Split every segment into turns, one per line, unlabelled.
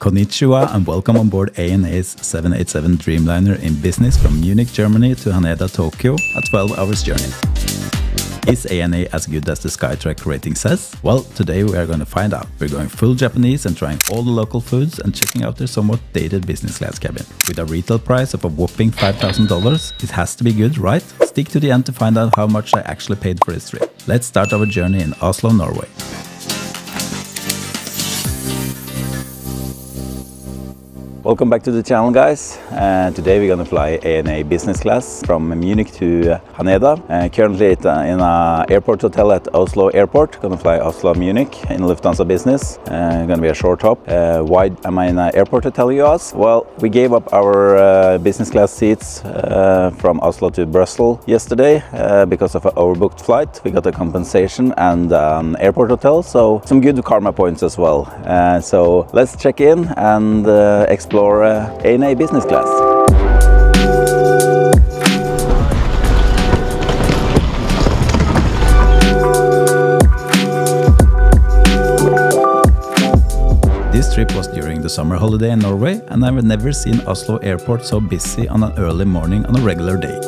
Konnichiwa and welcome on board ANA's 787 Dreamliner in business from Munich, Germany to Haneda, Tokyo, a 12-hour journey. Is ANA as good as the Skytrack rating says? Well, today we are going to find out. We're going full Japanese and trying all the local foods and checking out their somewhat dated business class cabin. With a retail price of a whopping $5,000, it has to be good, right? Stick to the end to find out how much I actually paid for this trip. Let's start our journey in Oslo, Norway. Welcome back to the channel, guys. Today we're going to fly ANA business class from Munich to Haneda. Currently in an airport hotel at Oslo Airport. Going to fly Oslo-Munich in Lufthansa business. Going to be a short hop. Why am I in an airport hotel, you ask? Well, we gave up our business class seats from Oslo to Brussels yesterday because of an overbooked flight. We got a compensation and an airport hotel, so some good karma points as well. So let's check in and explore ANA business class. This trip was during the summer holiday in Norway, and I've never seen Oslo Airport so busy on an early morning on a regular day.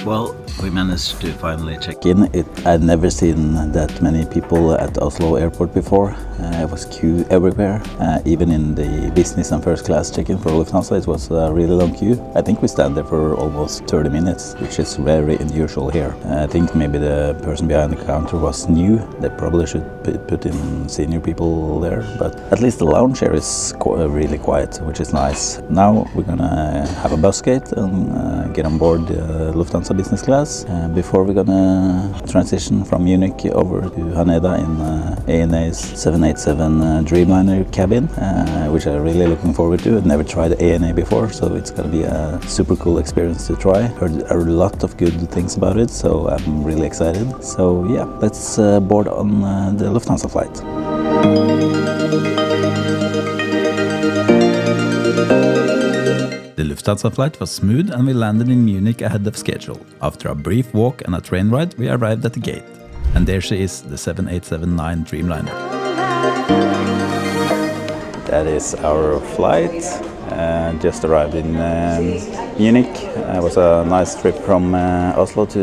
Well, we managed to finally check in. I'd never seen that many people at Oslo Airport before. It was queue everywhere. Even in the business and first class check-in for Lufthansa, it was a really long queue. I think we stand there for almost 30 minutes, which is very unusual here. I think maybe the person behind the counter was new. They probably should put in senior people there, but at least the lounge here is really quiet, which is nice. Now we're gonna have a bus gate and get on board the Lufthansa business class before we're gonna transition from Munich over to Haneda in ANA's 787 Dreamliner cabin, which I'm really looking forward to. I've never tried ANA before, so it's gonna be a super cool experience to try. Heard a lot of good things about it, so I'm really excited. So yeah, let's board on the Lufthansa flight. The Lufthansa flight was smooth and we landed in Munich ahead of schedule. After a brief walk and a train ride, we arrived at the gate. And there she is, the 787-9 Dreamliner. That is our flight. Just arrived in Munich. It was a nice trip from Oslo to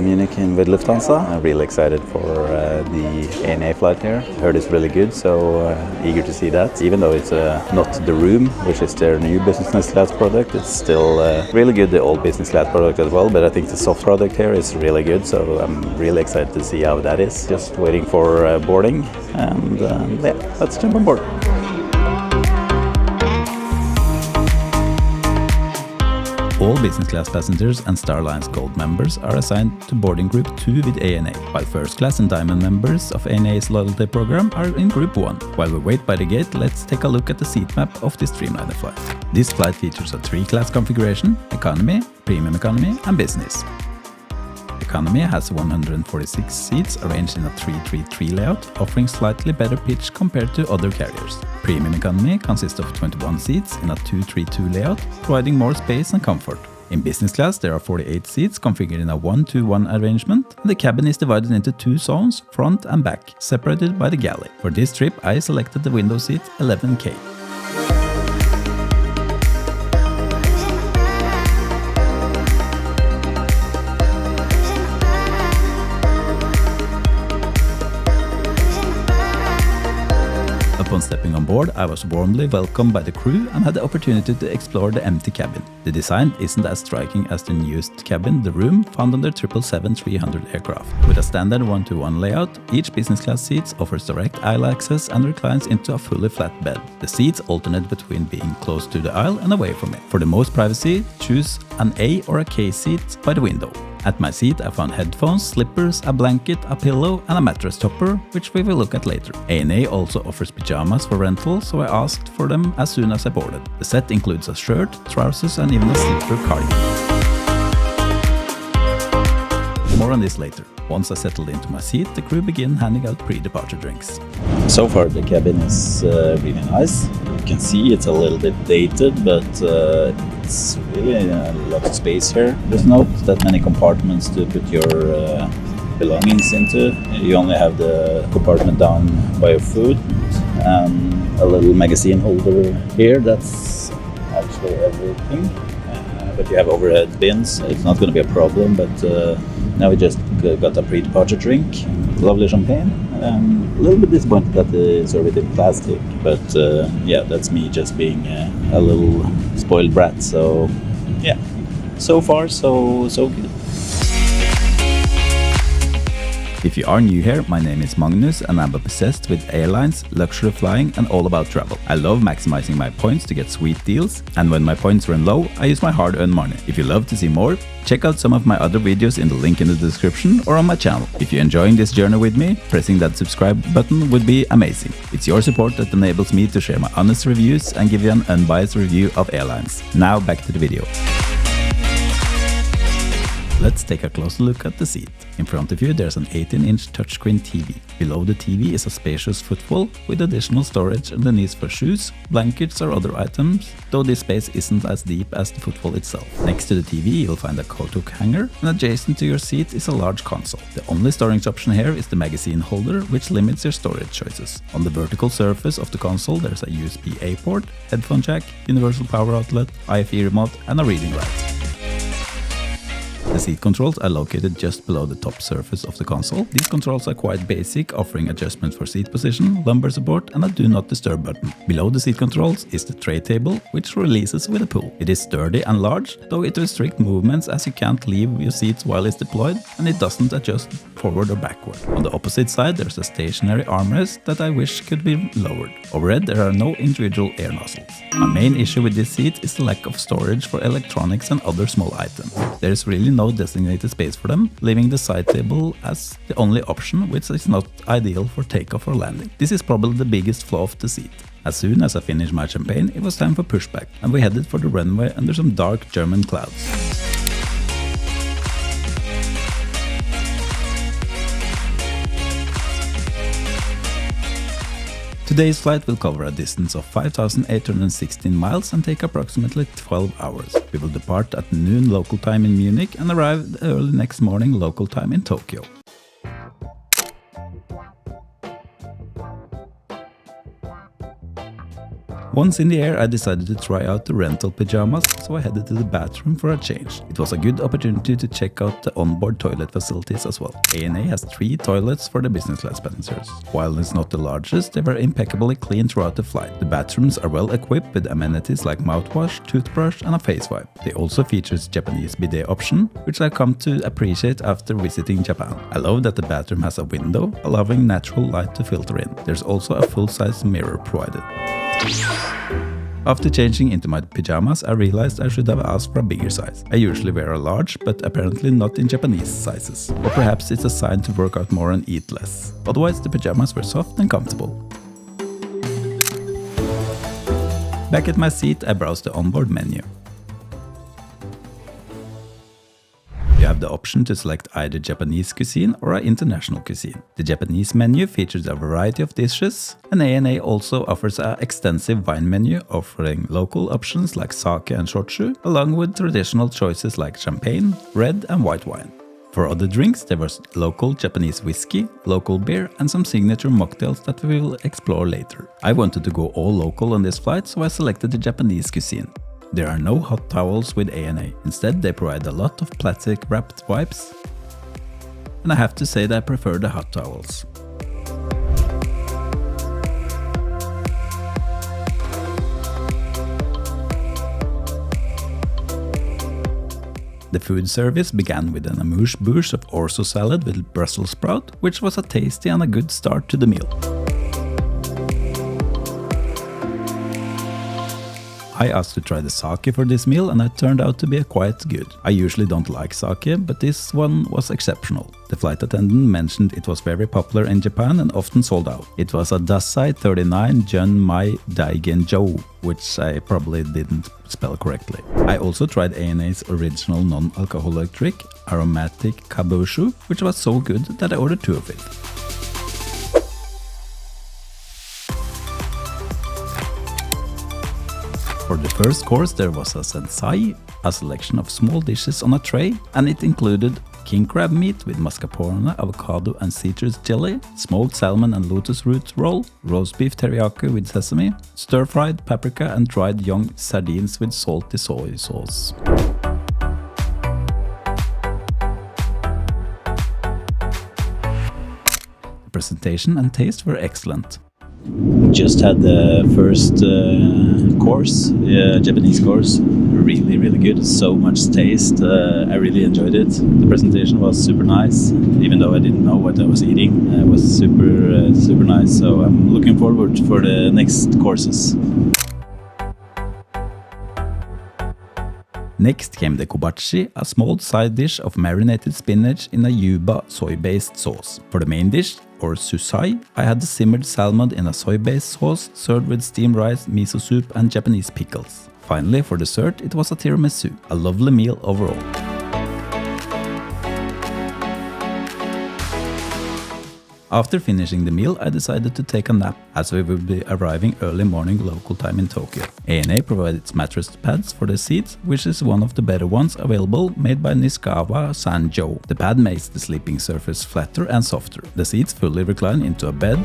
Munich with Lufthansa. I'm really excited for the ANA flight here. Heard it's really good, so eager to see that. Even though it's not the room, which is their new business class product, it's still really good, the old business class product as well, but I think the soft product here is really good, so I'm really excited to see how that is. Just waiting for boarding, and yeah, let's jump on board. All business class passengers and Star Alliance Gold members are assigned to boarding group 2 with ANA, while first class and diamond members of ANA's loyalty program are in group 1. While we wait by the gate, let's take a look at the seat map of this Dreamliner flight. This flight features a 3-class configuration: economy, premium economy and business. Economy has 146 seats arranged in a 3-3-3 layout, offering slightly better pitch compared to other carriers. Premium economy consists of 21 seats in a 2-3-2 layout, providing more space and comfort. In business class, there are 48 seats configured in a 1-2-1 arrangement, and the cabin is divided into 2 zones, front and back, separated by the galley. For this trip, I selected the window seat 11K. Upon stepping on board, I was warmly welcomed by the crew and had the opportunity to explore the empty cabin. The design isn't as striking as the newest cabin, the room found on the 777-300 aircraft. With a standard 1-to-1 layout, each business class seat offers direct aisle access and reclines into a fully flat bed. The seats alternate between being close to the aisle and away from it. For the most privacy, choose an A or a K seat by the window. At my seat, I found headphones, slippers, a blanket, a pillow, and a mattress topper, which we will look at later. ANA also offers pajamas for rental, so I asked for them as soon as I boarded. The set includes a shirt, trousers, and even a slipper cardigan. More on this later. Once I settled into my seat, the crew began handing out pre-departure drinks. So far the cabin is really nice. You can see it's a little bit dated, but it's really a lot of space here. There's not that many compartments to put your belongings into. You only have the compartment down by your food and a little magazine holder here. That's actually everything. But you have overhead bins. It's not going to be a problem, but now we just got a pre-departure drink. Lovely champagne. A little bit disappointed that they serve it in plastic, but yeah, that's me just being a little spoiled brat. So yeah, so far so good. If you are new here, my name is Magnus and I'm obsessed with airlines, luxury flying and all about travel. I love maximizing my points to get sweet deals, and when my points run low, I use my hard-earned money. If you love to see more, check out some of my other videos in the link in the description or on my channel. If you're enjoying this journey with me, pressing that subscribe button would be amazing. It's your support that enables me to share my honest reviews and give you an unbiased review of airlines. Now back to the video. Let's take a closer look at the seat. In front of you there's an 18-inch touchscreen TV. Below the TV is a spacious footwell with additional storage underneath for shoes, blankets or other items, though this space isn't as deep as the footwell itself. Next to the TV you'll find a coat hook hanger, and adjacent to your seat is a large console. The only storage option here is the magazine holder, which limits your storage choices. On the vertical surface of the console there's a USB-A port, headphone jack, universal power outlet, IFE remote and a reading light. The seat controls are located just below the top surface of the console. These controls are quite basic, offering adjustment for seat position, lumbar support and a do not disturb button. Below the seat controls is the tray table, which releases with a pull. It is sturdy and large, though it restricts movements as you can't leave your seats while it's deployed, and it doesn't adjust forward or backward. On the opposite side there's a stationary armrest that I wish could be lowered. Overhead there are no individual air nozzles. My main issue with this seat is the lack of storage for electronics and other small items. There is really no designated space for them, leaving the side table as the only option, which is not ideal for takeoff or landing. This is probably the biggest flaw of the seat. As soon as I finished my champagne, it was time for pushback, and we headed for the runway under some dark German clouds. Today's flight will cover a distance of 5,816 miles and take approximately 12 hours. We will depart at noon local time in Munich and arrive early next morning local time in Tokyo. Once in the air, I decided to try out the rental pajamas, so I headed to the bathroom for a change. It was a good opportunity to check out the onboard toilet facilities as well. ANA has 3 toilets for the business class passengers. While it's not the largest, they were impeccably clean throughout the flight. The bathrooms are well equipped with amenities like mouthwash, toothbrush and a face wipe. They also features Japanese bidet option, which I've come to appreciate after visiting Japan. I love that the bathroom has a window, allowing natural light to filter in. There's also a full-size mirror provided. After changing into my pajamas, I realized I should have asked for a bigger size. I usually wear a large, but apparently not in Japanese sizes. Or perhaps it's a sign to work out more and eat less. Otherwise, the pajamas were soft and comfortable. Back at my seat, I browsed the onboard menu. You have the option to select either Japanese cuisine or an international cuisine. The Japanese menu features a variety of dishes, and ANA also offers an extensive wine menu offering local options like sake and shochu, along with traditional choices like champagne, red and white wine. For other drinks there was local Japanese whiskey, local beer and some signature mocktails that we will explore later. I wanted to go all local on this flight, so I selected the Japanese cuisine. There are no hot towels with ANA. Instead, they provide a lot of plastic wrapped wipes. And I have to say that I prefer the hot towels. The food service began with an amuse-bouche of orzo salad with Brussels sprout, which was a tasty and a good start to the meal. I asked to try the sake for this meal and it turned out to be quite good. I usually don't like sake, but this one was exceptional. The flight attendant mentioned it was very popular in Japan and often sold out. It was a Dasai 39 Junmai Daigenjou, which I probably didn't spell correctly. I also tried ANA's original non-alcoholic drink, aromatic kabushu, which was so good that I ordered 2 of it. For the first course there was a sensai, a selection of small dishes on a tray, and it included king crab meat with mascarpone, avocado and citrus jelly, smoked salmon and lotus root roll, roast beef teriyaki with sesame, stir-fried paprika and dried young sardines with salty soy sauce. The presentation and taste were excellent. Just had the first course, Japanese course, really good, so much taste, I really enjoyed it. The presentation was super nice, even though I didn't know what I was eating, it was super nice, so I'm looking forward for the next courses. Next came the kobachi, a small side dish of marinated spinach in a yuba soy-based sauce. For the main dish, or susai, I had the simmered salmon in a soy-based sauce served with steamed rice, miso soup and Japanese pickles. Finally, for dessert, it was a tiramisu, a lovely meal overall. After finishing the meal, I decided to take a nap, as we will be arriving early morning local time in Tokyo. ANA provides mattress pads for the seats, which is one of the better ones available, made by Nishikawa Sanjo. The pad makes the sleeping surface flatter and softer. The seats fully recline into a bed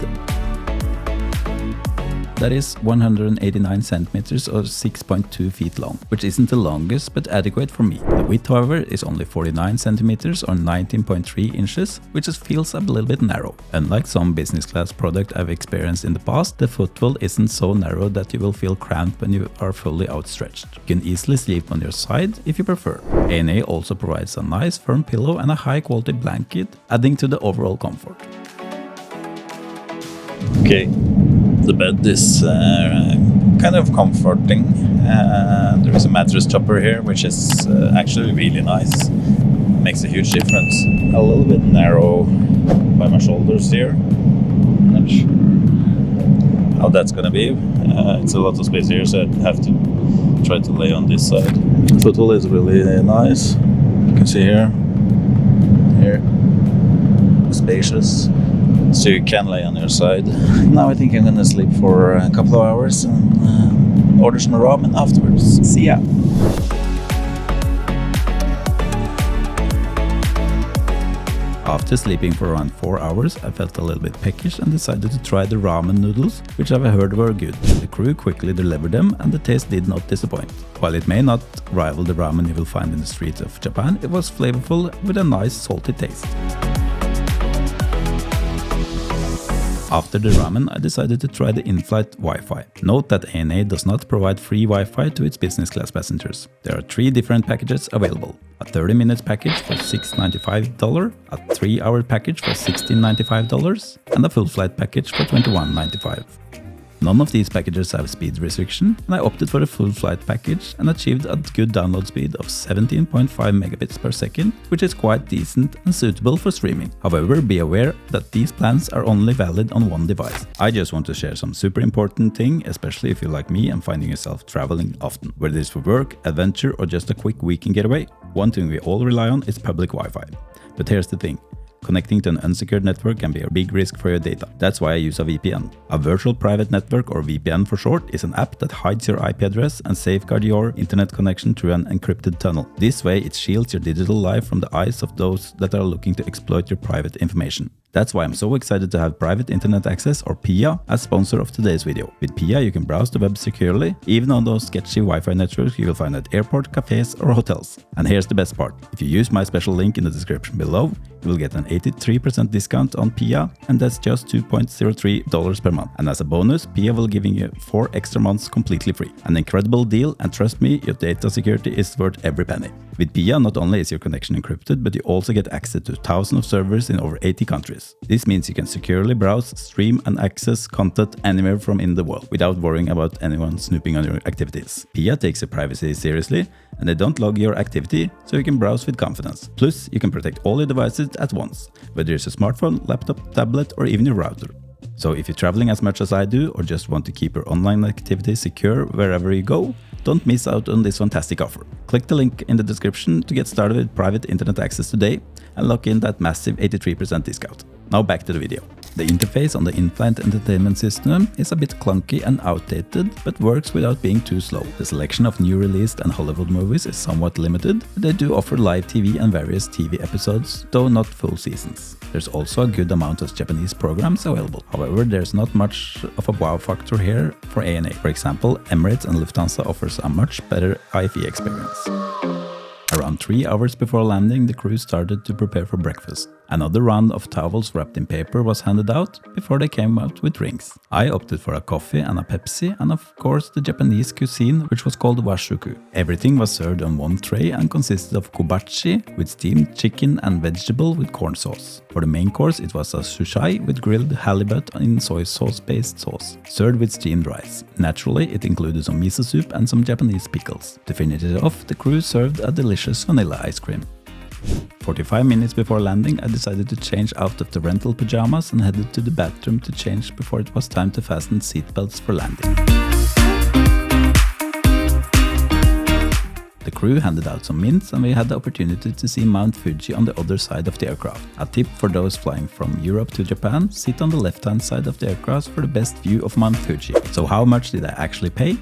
that is 189 centimeters or 6.2 feet long, which isn't the longest but adequate for me. The width, however, is only 49 centimeters or 19.3 inches, which feels a little bit narrow. Unlike some business class product I've experienced in the past, the footwell isn't so narrow that you will feel cramped when you are fully outstretched. You can easily sleep on your side if you prefer. ANA also provides a nice firm pillow and a high quality blanket, adding to the overall comfort. Okay. The bed is kind of comforting. There is a mattress topper here, which is actually really nice. Makes a huge difference. A little bit narrow by my shoulders here. Not sure how that's gonna be. It's a lot of space here, so I have to try to lay on this side. The footwell is really nice. You can see here, spacious. So you can lay on your side. Now I think I'm gonna sleep for a couple of hours and order some ramen afterwards. See ya! After sleeping for around 4 hours, I felt a little bit peckish and decided to try the ramen noodles, which I've heard were good. The crew quickly delivered them and the taste did not disappoint. While it may not rival the ramen you will find in the streets of Japan, it was flavorful with a nice salty taste. After the ramen, I decided to try the in-flight Wi-Fi. Note that ANA does not provide free Wi-Fi to its business class passengers. There are 3 different packages available. A 30-minute package for $695, a 3-hour package for $1695, and a full flight package for $2195. None of these packages have speed restriction, and I opted for the full flight package and achieved a good download speed of 17.5 megabits per second, which is quite decent and suitable for streaming. However, be aware that these plans are only valid on one device. I just want to share some super important thing, especially if you're like me and finding yourself traveling often, whether it's for work, adventure or just a quick weekend getaway. One thing we all rely on is public Wi-Fi. But here's the thing. Connecting to an unsecured network can be a big risk for your data. That's why I use a VPN. A virtual private network, or VPN for short, is an app that hides your IP address and safeguards your internet connection through an encrypted tunnel. This way it shields your digital life from the eyes of those that are looking to exploit your private information. That's why I'm so excited to have Private Internet Access, or PIA, as sponsor of today's video. With PIA you can browse the web securely, even on those sketchy Wi-Fi networks you will find at airport, cafes or hotels. And here's the best part. If you use my special link in the description below, you will get an 83% discount on PIA, and that's just $2.03 per month. And as a bonus, PIA will give you 4 extra months completely free. An incredible deal, and trust me, your data security is worth every penny. With PIA, not only is your connection encrypted, but you also get access to thousands of servers in over 80 countries. This means you can securely browse, stream and access content anywhere from in the world, without worrying about anyone snooping on your activities. PIA takes your privacy seriously, and they don't log your activity, so you can browse with confidence. Plus, you can protect all your devices at once, whether it's a smartphone, laptop, tablet or even your router. So if you're traveling as much as I do, or just want to keep your online activities secure wherever you go, Don't miss out on this fantastic offer. Click the link in the description to get started with private internet access today and lock in that massive 83% discount. Now back to the video. The interface on the in-flight entertainment system is a bit clunky and outdated, but works without being too slow. The selection of new released and Hollywood movies is somewhat limited, but they do offer live TV and various TV episodes, though not full seasons. There's also a good amount of Japanese programs available. However, there's not much of a wow factor here for ANA. For example, Emirates and Lufthansa offers a much better IFE experience. Around 3 hours before landing, the crew started to prepare for breakfast. Another round of towels wrapped in paper was handed out before they came out with drinks. I opted for a coffee and a Pepsi, and of course the Japanese cuisine, which was called washuku. Everything was served on one tray and consisted of kobachi with steamed chicken and vegetable with corn sauce. For the main course it was a sushi with grilled halibut in soy sauce based sauce, served with steamed rice. Naturally it included some miso soup and some Japanese pickles. To finish it off, the crew served a delicious vanilla ice cream. 45 minutes before landing, I decided to change out of the rental pajamas and headed to the bathroom to change before it was time to fasten seatbelts for landing. The crew handed out some mints and we had the opportunity to see Mount Fuji on the other side of the aircraft. A tip for those flying from Europe to Japan: sit on the left-hand side of the aircraft for the best view of Mount Fuji. So how much did I actually pay?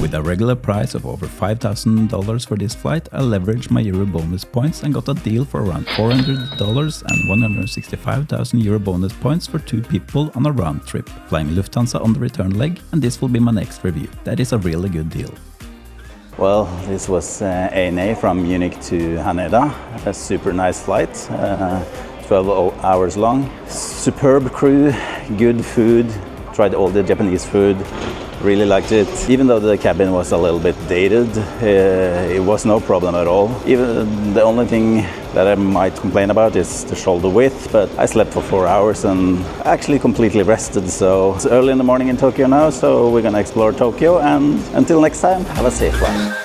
With a regular price of over $5,000 for this flight, I leveraged my Euro bonus points and got a deal for around $400 and 165,000 Euro bonus points for 2 people on a round trip, flying Lufthansa on the return leg, and this will be my next review. That is a really good deal. Well, this was ANA from Munich to Haneda, a super nice flight, 12 hours long. Superb crew, good food, tried all the Japanese food. Really liked it. Even though the cabin was a little bit dated, it was no problem at all. Even the only thing that I might complain about is the shoulder width, but I slept for 4 hours and actually completely rested. So it's early in the morning in Tokyo now, so we're gonna explore Tokyo, and until next time, have a safe flight.